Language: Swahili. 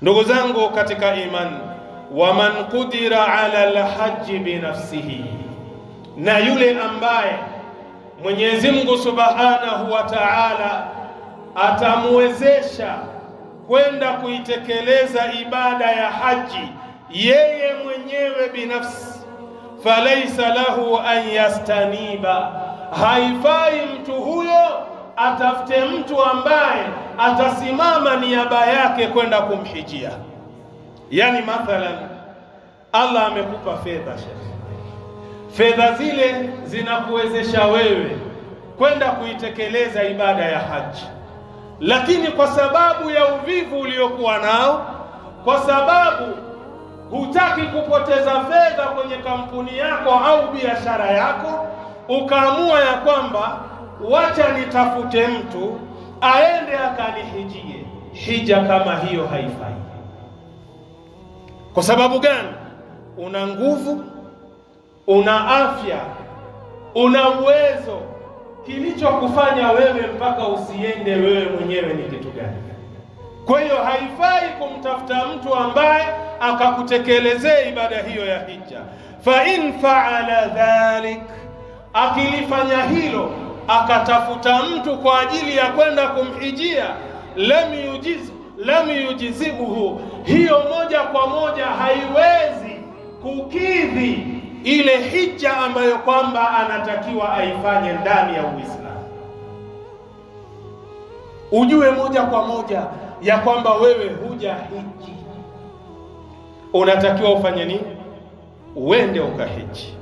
Ndugu zangu katika imani, waman qudira ala alhaji binafsihi, na yule ambaye Mwenyezi Mungu Subhanahu wa Ta'ala atamwezesha kwenda kuitekeleza ibada ya haji yeye mwenyewe binafsi, falaisa lahu an yastaniba, haifai mtu huyo atafute mtu ambaye atasimama niaba yake kwenda kumhijia. Yani mathalan, Allah amekupa fedha, fedha zile zinakuwezesha wewe kwenda kuitekeleza ibada ya haji, lakini kwa sababu ya uvivu uliokuwa nao, kwa sababu hutaki kupoteza fedha kwenye kampuni yako au biashara yako, ukaamua ya kwamba wacha nitafute mtu aende akanihijie. Hija kama hiyo haifai. Kwa sababu gani? Una nguvu, una afya, una uwezo. Kilichokufanya wewe mpaka usiende wewe mwenyewe ni kitu gani? Kwa hiyo haifai kumtafuta mtu ambaye akakutekelezea ibada hiyo ya hija. Fa in faala dhalik, akilifanya hilo, akatafuta mtu kwa ajili ya kwenda kumhijia, lam yujizibuhu, hiyo moja kwa moja haiwezi kukidhi ile hija ambayo kwamba anatakiwa aifanye ndani ya Uislamu. Ujue moja kwa moja ya kwamba wewe huja hiji, unatakiwa ufanye nini? Uende ukahiji.